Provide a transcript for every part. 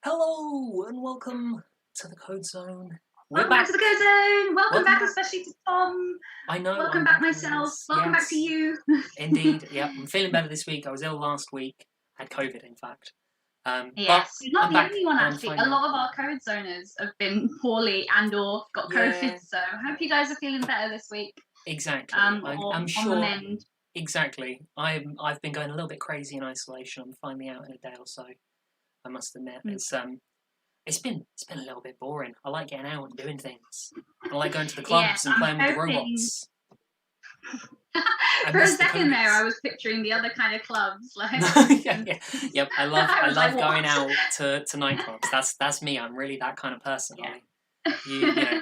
Hello and welcome to the Code Zone. We're Welcome back. back to the Code Zone. Welcome back, back. especially to Tom. I know. Welcome back myself. Welcome back to you. Indeed. Yep. I'm feeling better this week. I was ill last week. Had COVID, in fact. Yes, you're not I'm the back only one and I'm actually. fine A now. lot of our Code Zoners have been poorly and/or got Yeah. COVID. So I hope you guys are feeling better this week. Exactly. I'm I'm on the sure. mend. Exactly. I've been going a little bit crazy in isolation. I'm finally out in a day or so. I must admit, it's been a little bit boring. I like getting out and doing things. I like going to the clubs and playing with the robots. For a second there, I was picturing the other kind of clubs, like Yep. I love like, going out to nightclubs. That's me. I'm really that kind of person. Yeah. You know.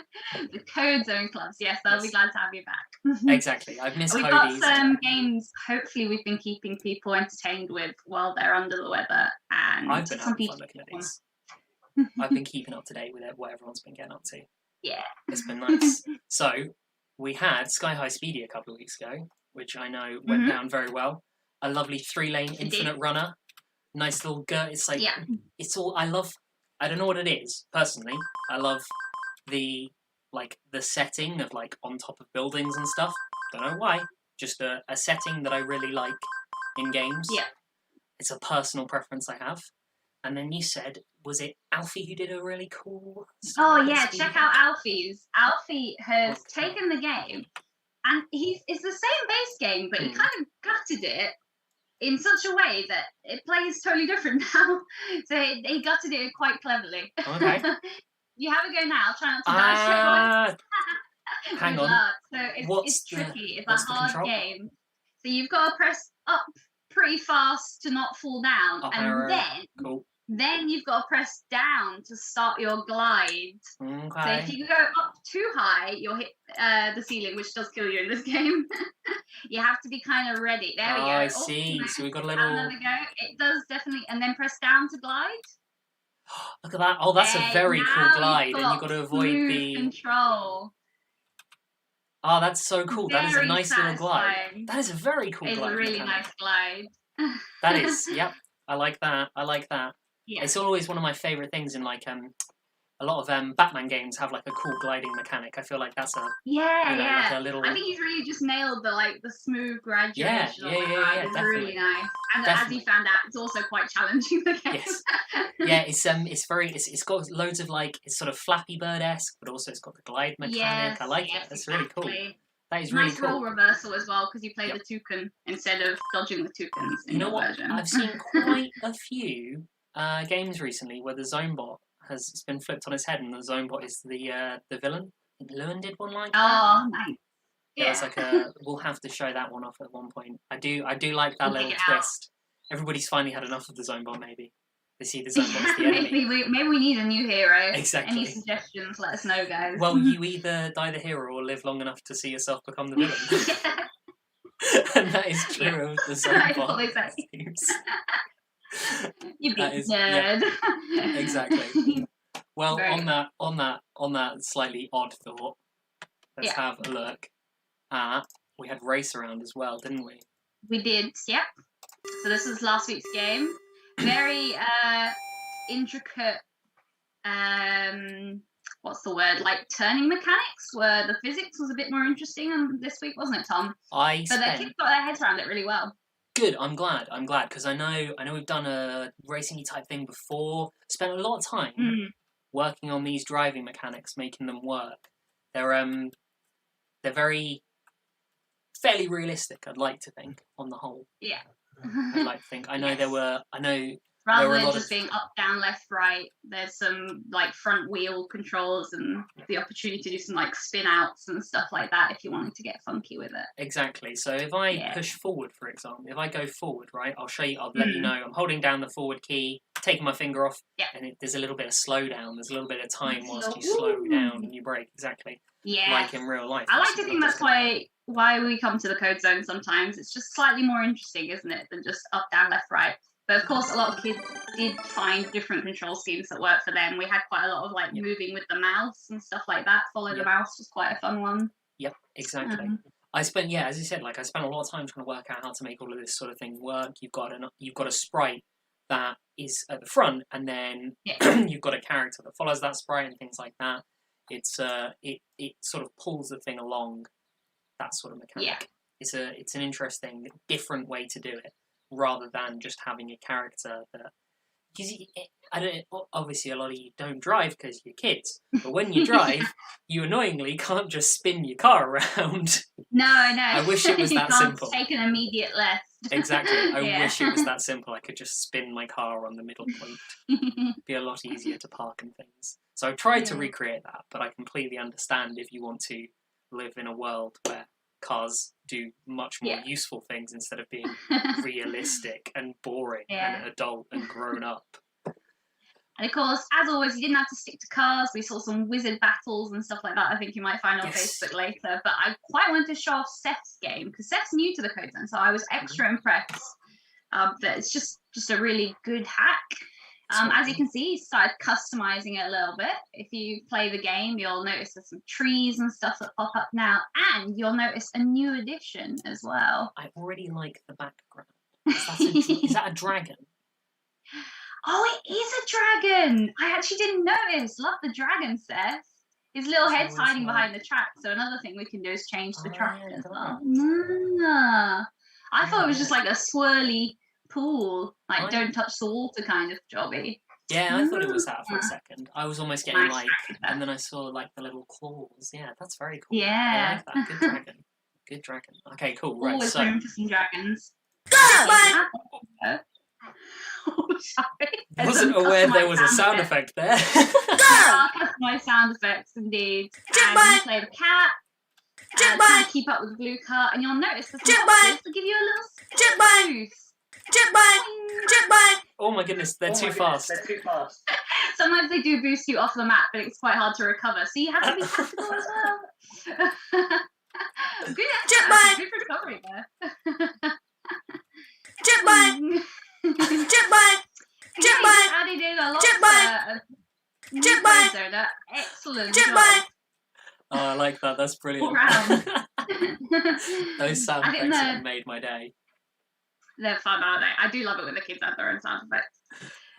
The Code Zone clubs, yes, they'll be glad to have you back. Exactly. I've missed We've Cody's. got some games. Hopefully, we've been keeping people entertained with while they're under the weather, and I've been some having fun looking at these. I've been keeping up to date with what everyone's been getting up to. Yeah, it's been nice. So we had High Speedy a couple of weeks ago, which I know went down very well. A lovely 3-lane infinite runner. Nice little it's like it's all I love. I don't know what it is personally. I love the setting of like on top of buildings and stuff. Don't know why. Just a setting that I really like in games. Yeah, it's a personal preference I have. And then you said, was it Alfie who did a really cool? Oh yeah, check out Alfie's. Alfie has taken the game, and it's the same base game, but he kind of gutted it in such a way that it plays totally different now. So he gutted it quite cleverly. Okay. You have a go now. Try not to die straight away. Hang on. So it's tricky. It's a hard game. So you've got to press up pretty fast to not fall down, and then you've got to press down to start your glide. Okay. So if you go up too high, you'll hit the ceiling, which does kill you in this game. You have to be kind of ready. There we go. I see. So we got a little. Another go. It does definitely, and then press down to glide. Look at that! Oh, that's a very cool glide, and you've got to avoid the control. Oh, that's so cool! That is a nice little glide. That is a very cool glide. It's a really nice glide. That is, yep. I like that. Yeah. It's always one of my favourite things in like a lot of Batman games have like a cool gliding mechanic. I feel like that's a like a little. I think he's really just nailed the smooth graduation. Yeah, it's really nice. And as you found out, it's also quite challenging. Yes. Yeah, it's got loads of it's sort of Flappy Bird-esque, but also it's got the glide mechanic. Yes, I like it. That's really cool. That is really nice cool. Role reversal as well, because you play the toucan instead of dodging the toucans. You know what? I've seen quite a few games recently where the Zonebot has been flipped on its head, and the Zonebot is the villain. I think Lewin did one like that. Oh, nice. Yeah, it's like we'll have to show that one off at one point. I do like that little twist. Everybody's finally had enough of the Zonebot. Maybe they see the Zonebot as the enemy. Maybe we need a new hero. Exactly. Any suggestions? Let us know, guys. Well, you either die the hero or live long enough to see yourself become the villain. And that is true of the Zonebot. You beat nerd. Yeah, exactly. Well, on that slightly odd thought, let's have a look at. We had Race Around as well, didn't we? We did, yep. So this was last week's game. Very intricate. What's the word? Like turning mechanics, where the physics was a bit more interesting this week, wasn't it, Tom? But the kids got their heads around it really well. Good. I'm glad because I know we've done a racing type thing before. Spent a lot of time working on these driving mechanics, making them work. They're very fairly realistic. I'd like to think on the whole. Yeah. I'd like to think. I know rather than just being up, down, left, right, there's some front wheel controls and the opportunity to do some spin outs and stuff like that if you wanted to get funky with it. Exactly. So if I push forward, for example, if I go forward, right, I'll let you know. I'm holding down the forward key, taking my finger off, and there's a little bit of slowdown. There's a little bit of time whilst you slow down and you brake. Exactly. Yeah. Like in real life. I like to think that's why we come to the Code Zone sometimes. It's just slightly more interesting, isn't it, than just up, down, left, right. But of course, a lot of kids did find different control schemes that worked for them. We had quite a lot of moving with the mouse and stuff like that. Follow the mouse was quite a fun one. Yep, exactly. I spent, as you said, I spent a lot of time trying to work out how to make all of this sort of thing work. You've got a sprite that is at the front, and then you've got a character that follows that sprite and things like that. It's it sort of pulls the thing along, that sort of mechanic. It's an interesting, different way to do it, rather than just having a character that. Because obviously a lot of you don't drive because you're kids, but when you drive, you annoyingly can't just spin your car around. No. I wish it was that simple. Take an immediate left. Exactly. I wish it was that simple. I could just spin my car on the middle point. It'd be a lot easier to park and things. So I've tried to recreate that, but I completely understand if you want to live in a world where cars do much more useful things instead of being realistic and boring and adult and grown up. And of course, as always, you didn't have to stick to cars. We saw some wizard battles and stuff like that. I think you might find on Facebook later. But I quite wanted to show off Seth's game because Seth's new to the Code Zone, so I was extra impressed that it's just a really good hack. As you can see, he started customizing it a little bit. If you play the game, you'll notice there's some trees and stuff that pop up now, and you'll notice a new addition as well. I already like the background. Is that a dragon? Oh, it is a dragon! I actually didn't notice. Love the dragon, Seth. His little head's hiding behind the track, so another thing we can do is change the track as well. I thought it was just like a swirly pool, like don't touch the water kind of jobby. Yeah, I thought it was that for a second. I was almost getting and then I saw like the little claws. Yeah, that's very cool. Yeah. I like that. Good dragon. Good dragon. Okay, cool. Right, always room for some dragons. Oh, sorry. Wasn't aware there was a sound effect there. My sound effects, indeed. And you play the cat. Trying to keep up with the blue car, and you'll notice the boxes to give you a little boost. Oh my goodness, they're too fast. Sometimes they do boost you off the map, but it's quite hard to recover, so you have to be tactical as well. Good recovery there. Added in a lot of excellent job. Oh, I like that. That's brilliant. Those sound effects have made my day. They're fun, aren't they? I do love it when the kids add their own sound effects.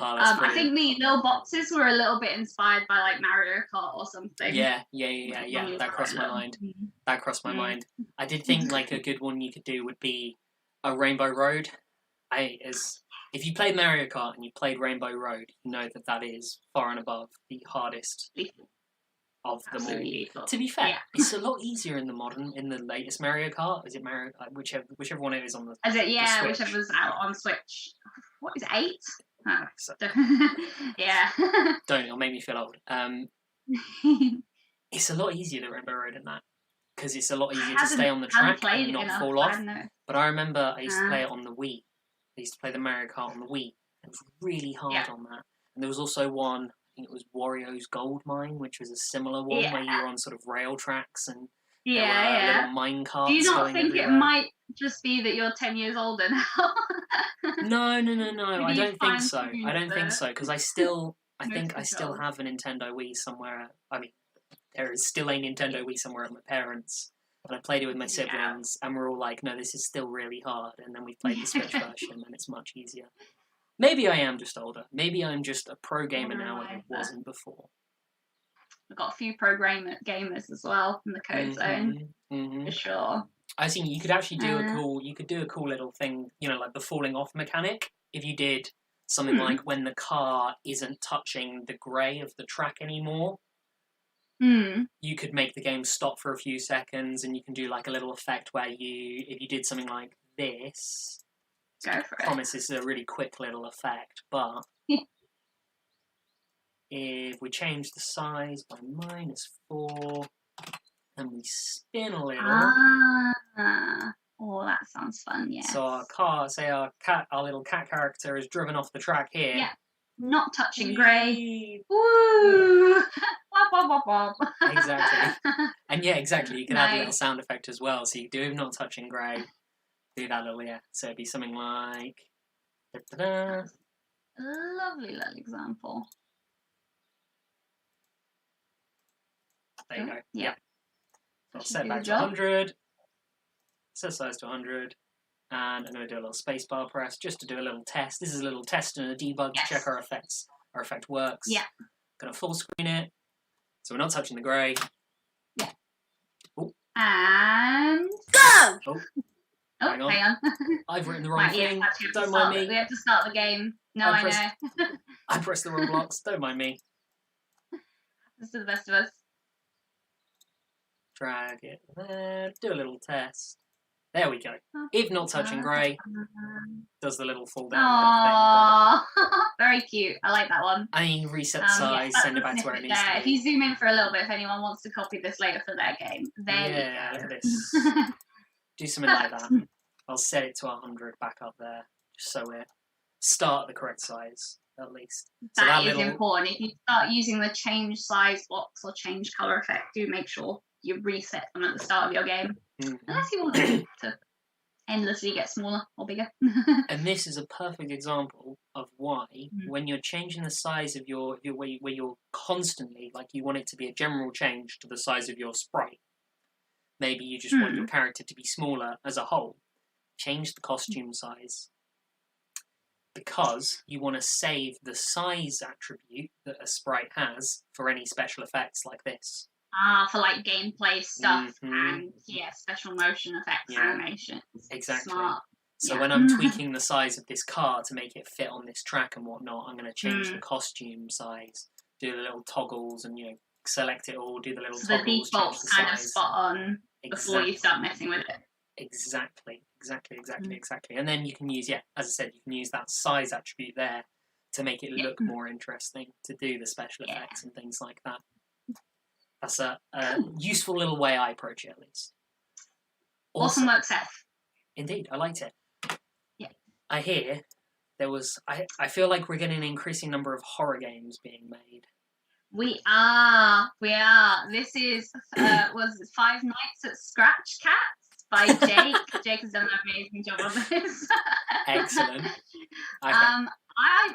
Oh, that's I think the little boxes were a little bit inspired by like Mario Kart or something. Yeah. That crossed my mind. I did think like a good one you could do would be a Rainbow Road. If you played Mario Kart and you played Rainbow Road, you know that is far and above the hardest of them all. To be fair, it's a lot easier in the latest Mario Kart. Is it Mario? Whichever one it is on the. Is it? Yeah, the whichever's out on Switch. What is it, 8? Oh, so. Yeah. Don't, it'll make me feel old. It's a lot easier than Rainbow Road in that because it's a lot easier to stay on the track and not fall off. But I remember I used to play it on the Wii. I used to play the Mario Kart on the Wii. It was really hard on that. And there was also one. I think it was Wario's Gold Mine, which was a similar one where you were on sort of rail tracks and little mine carts. Do you not think everywhere. It might just be that you're 10 years older now? No. I don't think so. Because I think I still have a Nintendo Wii somewhere. I mean, there is still a Nintendo Wii somewhere at my parents'. And I played it with my siblings, and we're all like, no, this is still really hard. And then we played the Switch version, and it's much easier. Maybe I am just older. Maybe I'm just a pro gamer now and I wasn't before. We've got a few pro gamers as well in the Code Zone, for sure. I think you could actually do a cool little thing, like the falling off mechanic. If you did something like when the car isn't touching the grey of the track anymore, you could make the game stop for a few seconds, and you can do like a little effect where if you did something like this. Go for it. I promise this is a really quick little effect, but if we change the size by -4 and we spin a little. Oh, that sounds fun, yeah. So our little cat character is driven off the track here. Yeah. Not touching grey. Woo! Wop, wop, wop, wop. Exactly. And exactly. You can add a little sound effect as well. So you do not touching grey. Do that little, so it'd be something like... Da-da-da. Lovely little example. There you go. Yeah. So I'll set back to 100. Set size to 100. And I'm going to do a little spacebar press just to do a little test. This is a little test and a debug to check our effect works. Yeah. Going to full screen it. So we're not touching the grey. Yeah. Oh. And go! Oh, hang on. I've written the wrong thing. Yeah, Don't mind me. We have to start the game. No, I know. I pressed the wrong blocks. Don't mind me. This is the best of us. Drag it there. Do a little test. There we go. If not touching grey, does the little fall down thing. Very cute. I like that one. And you can reset the size, send it back to where it needs to be. If you zoom in for a little bit, if anyone wants to copy this later for their game, there you go. Look at this. Do something like that. I'll set it to 100 back up there, just so we start the correct size, at least. That is important. If you start using the change size blocks or change colour effect, do make sure you reset them at the start of your game. Unless you want them to endlessly get smaller or bigger. And this is a perfect example of why, when you're changing the size of your where you're constantly, like you want it to be a general change to the size of your sprite. Maybe you just want your character to be smaller as a whole. Change the costume size. Because you want to save the size attribute that a sprite has for any special effects like this. For like gameplay stuff and special motion effects animations. Exactly. Smart. So when I'm tweaking the size of this car to make it fit on this track and whatnot, I'm going to change the costume size, do the little toggles, and select it all, do the little toggles. The default's kind of spot on before you start messing with it. Exactly. And then you can use, as I said, you can use that size attribute there to make it look more interesting, to do the special effects and things like that. That's a useful little way I approach it, at least. Awesome work, Seth. Indeed, I liked it. Yeah. I hear there was... I feel like we're getting an increasing number of horror games being made. We are. This is, was Five Nights at Scratch Cats by Jake. Jake has done an amazing job on this. Excellent. I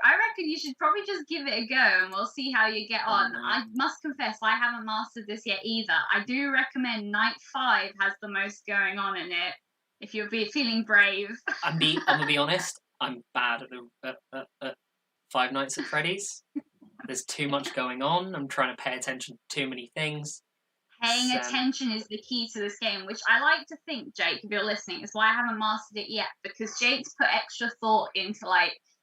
reckon you should probably just give it a go and we'll see how you get on. I must confess, I haven't mastered this yet either. I do recommend Night 5 has the most going on in it, if you're feeling brave. I'm going to be honest, I'm bad at Five Nights at Freddy's. There's too much going on. I'm trying to pay attention to too many things. Paying attention is the key to this game, which I like to think, Jake, if you're listening, is why I haven't mastered it yet, because Jake's put extra thought into,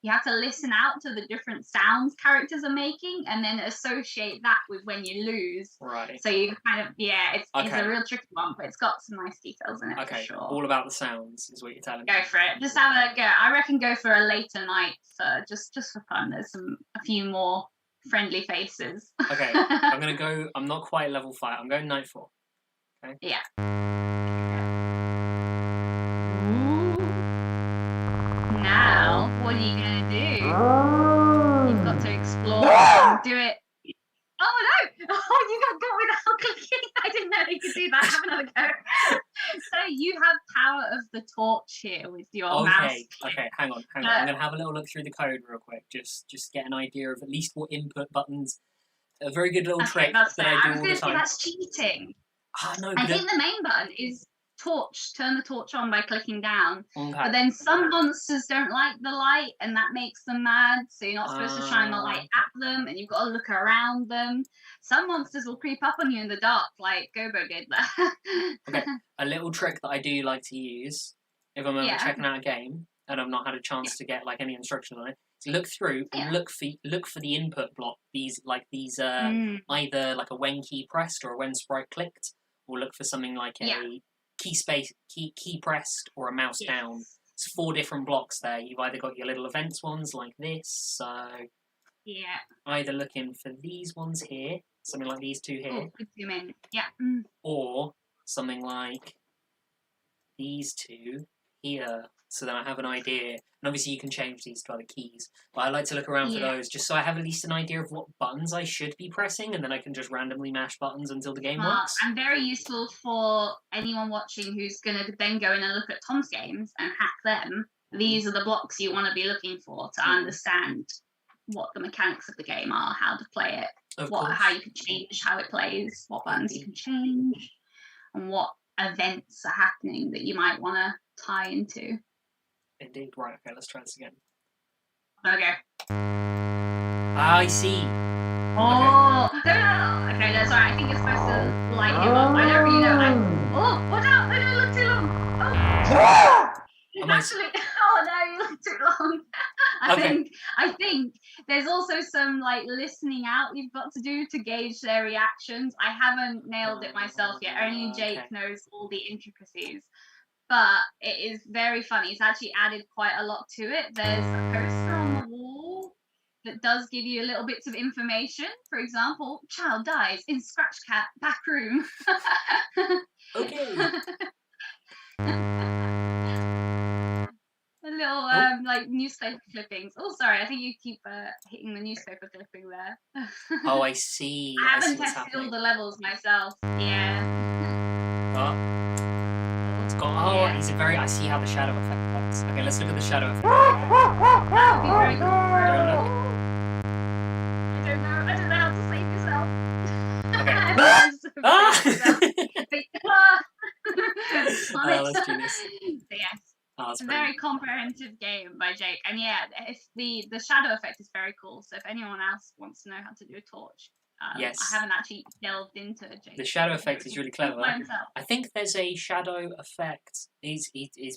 you have to listen out to the different sounds characters are making and then associate that with when you lose. Right. So you kind of, it's a real tricky one, but it's got some nice details in it for sure. All about the sounds is what you're telling me. Go for it. Just have a go. I reckon go for a later night for just for fun. There's a few more friendly faces. Okay, I'm going to go, I'm not quite level 5. I'm going night 4. Okay? Yeah. Now, what are you going to do? You've got to explore and do it. Oh no! Oh, you got without clicking. I didn't know you could do that. Have another go. So you have power of the torch here with your mouse. Okay, hang on. I'm going to have a little look through the code real quick. Just get an idea of at least what input buttons. A very good little trick that I do all the time. That's cheating. No, I think the main button is torch. Turn the torch on by clicking down. Okay. But then some monsters don't like the light, and that makes them mad. So you're not supposed to shine the light at them, and you've got to look around them. Some monsters will creep up on you in the dark, like Gobo did that. Okay, a little trick that I do like to use if I'm ever checking out a game and I've not had a chance to get any instruction on it. Is look through and look for the input block. These either like a when key pressed or a when sprite clicked, or look for something like a key pressed or a mouse down. It's 4 different blocks there. You've either got your little events ones like this, so either looking for these ones here, something like these 2 here, zoom in. or something like these 2 here. So then I have an idea, and obviously you can change these to other keys, but I like to look around for those just so I have at least an idea of what buttons I should be pressing, and then I can just randomly mash buttons until the game works. And very useful for anyone watching who's going to then go in and look at Tom's games and hack them. These are the blocks you want to be looking for to understand what the mechanics of the game are, how to play it, how you can change how it plays, what buttons you can change, and what events are happening that you might want to tie into. Indeed. Right. Okay. Let's try this again. Okay. I see. Oh. Okay. That's alright. I think it's supposed to light him up. I don't really know. Watch out! I don't look too long. Oh. Oh no, you look too long. I think there's also some like listening out you've got to do to gauge their reactions. I haven't nailed it myself yet. Only Jake knows all the intricacies. But it is very funny. It's actually added quite a lot to it. There's a poster on the wall that does give you little bits of information. For example, child dies in Scratch Cat back room. Okay. A little like newspaper clippings. Oh, sorry, I think you keep hitting the newspaper clipping there. Oh, I see. I haven't tested all the levels myself. Yeah. He's a very. I see how the shadow effect works. Okay, let's look at the shadow effect. That would be very cool. I don't know how to save yourself. Okay. That's genius. Yes. It's a very comprehensive game by Jake, and yeah, the shadow effect is very cool. So if anyone else wants to know how to do a torch, yes, I haven't actually delved into Jake. The shadow effect is really clever. I think there's a shadow effect. He's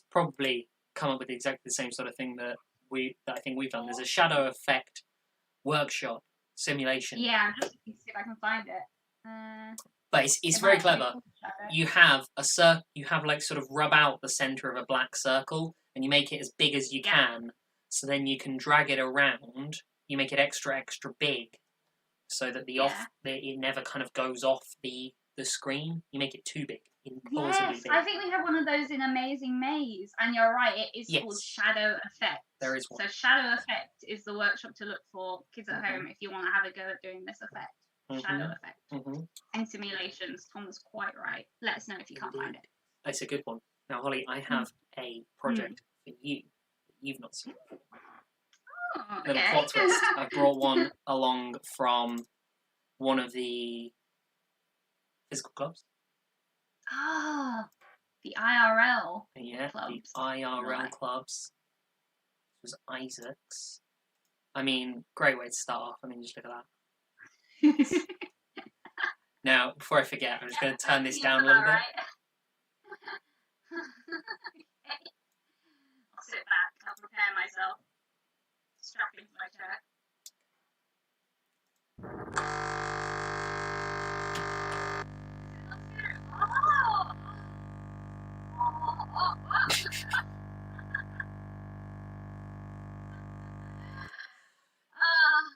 probably come up with exactly the same sort of thing that I think we've done. There's a shadow effect workshop simulation. Yeah, just see if I can find it. But it's very clever. You have you have like sort of rub out the center of a black circle, and you make it as big as you can. So then you can drag it around. You make it extra big, so that it never kind of goes off the screen. You make it too big. Yes, big. I think we have one of those in Amazing Maze, and you're right. It is called Shadow Effect. There is one. So Shadow Effect is the workshop to look for kids at home if you want to have a go at doing this effect. Shadow effect and simulations. Tom was quite right. Let us know if you can't find it. It's a good one. Now, Holly, I have a project for you that you've not seen. Little plot twist. I brought one along from one of the physical clubs. The IRL. Yeah, clubs. The IRL clubs. This was Isaac's. I mean, great way to start off. I mean, just look at that. Now, before I forget, I'm just going to turn this down a little bit. I'll sit back. I'll prepare myself. Strap into my chair.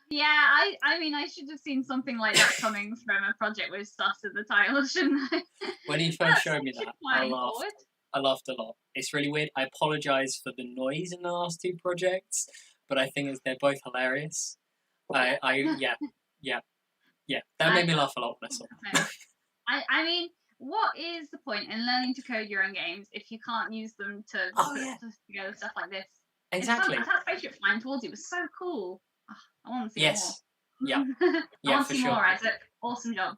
Yeah, I mean, I should have seen something like that coming from a project with stuff at the title, shouldn't I? When you first showed me that, I laughed a lot. It's really weird. I apologise for the noise in the last two projects, but I think they're both hilarious. Yeah. That made me laugh a lot when I saw it. I mean, what is the point in learning to code your own games if you can't use them to put together stuff like this? Exactly. That spaceship flying towards you was so cool. I want to see more. Yeah. I want to see more, Isaac. Awesome job.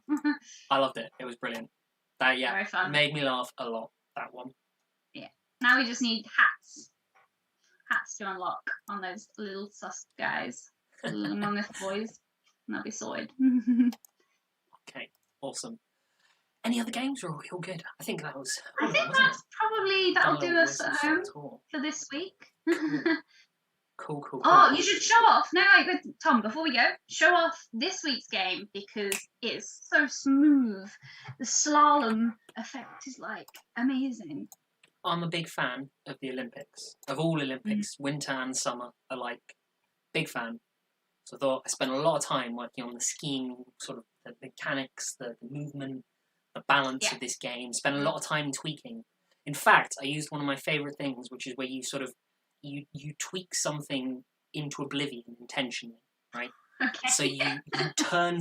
I loved it. It was brilliant. That very fun. Made me laugh a lot. That one. Yeah. Now we just need hats. Hats to unlock on those little sus guys, little Among Us boys. And they'll be sorted. Okay. Awesome. Any other games, or are we all good? I think that was. That'll do us at home for this week. Cool. Oh, you should show off. No, wait, Tom, before we go, show off this week's game because it's so smooth. The slalom effect is like amazing. I'm a big fan of the Olympics, of all Olympics, winter and summer alike. Big fan. So I thought I spent a lot of time working on the skiing, sort of the mechanics, the movement, the balance of this game. Spent a lot of time tweaking. In fact, I used one of my favourite things, which is where you sort of you tweak something into oblivion intentionally, right? Okay. So you turn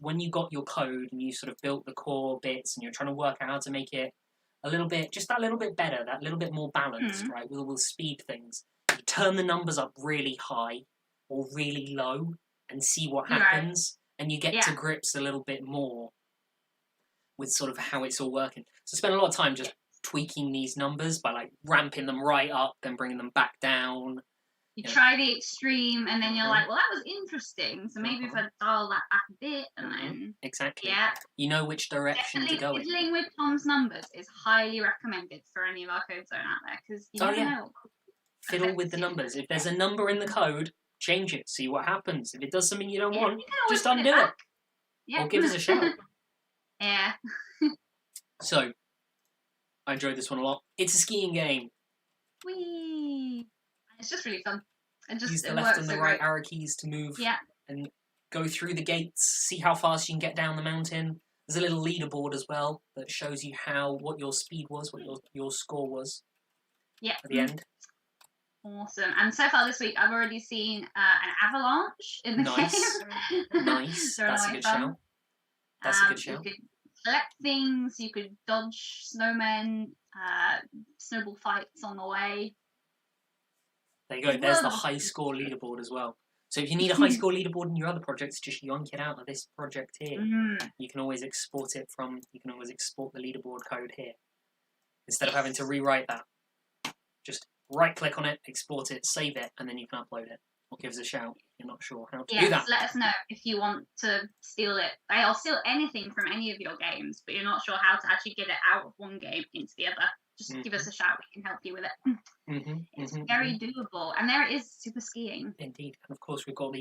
when you got your code and you sort of built the core bits and you're trying to work out how to make it just that little bit better, that little bit more balanced, right? We'll speed things. You turn the numbers up really high or really low and see what happens, and you get to grips a little bit more with sort of how it's all working. So I spent a lot of time just tweaking these numbers by like ramping them right up, then bringing them back down. You try the extreme, and then you're like, well, that was interesting. So maybe if I dial that back a bit, and then exactly, you know which direction to go. Fiddling with Tom's numbers is highly recommended for any of our code zone out there, because you never know. Fiddle with the numbers. If there's a number in the code, change it. See what happens. If it does something you don't want, just undo it. Or give us a shout. Yeah. So, I enjoyed this one a lot. It's a skiing game. Whee! It's just really fun. Use the left and the right arrow keys to move. Yeah. And go through the gates. See how fast you can get down the mountain. There's a little leaderboard as well that shows you what your speed was, what your score was. Yeah. At the end. Awesome. And so far this week, I've already seen an avalanche in the game. Nice. That's a good shout. That's a good shout. You could collect things. You could dodge snowmen. Snowball fights on the way. There you go. There's the high score leaderboard as well. So if you need a high score leaderboard in your other projects, just yoink it out of this project here. You can always export it You can always export the leaderboard code here instead of having to rewrite that. Just right-click on it, export it, save it, and then you can upload it. Or give us a shout if you're not sure how to do that. Let us know if you want to steal it. I'll steal anything from any of your games, but you're not sure how to actually get it out of one game into the other. Just give us a shout. We can help you with it. It's very doable. And there it is, super skiing. Indeed. And of course, we've got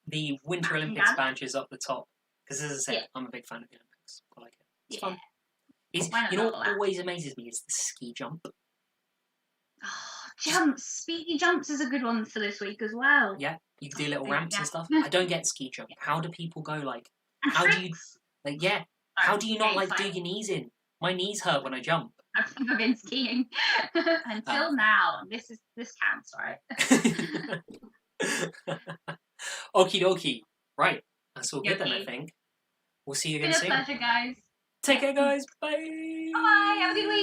the Winter Olympics badges up the top. Because as I said, I'm a big fan of the Olympics. I like it. It's fun. You know what always amazes me is the ski jump. Oh, jumps. Speedy jumps is a good one for this week as well. Yeah, you can do little ramps and stuff. I don't get ski jump. How do people go how do you how do you not do your knees in? My knees hurt when I jump. I've never been skiing until now. This counts, right? Okie dokie. Right. That's all good then, I think. We'll see you again soon. It's been a pleasure, guys. Take care, guys. Bye. Bye. Have a good week.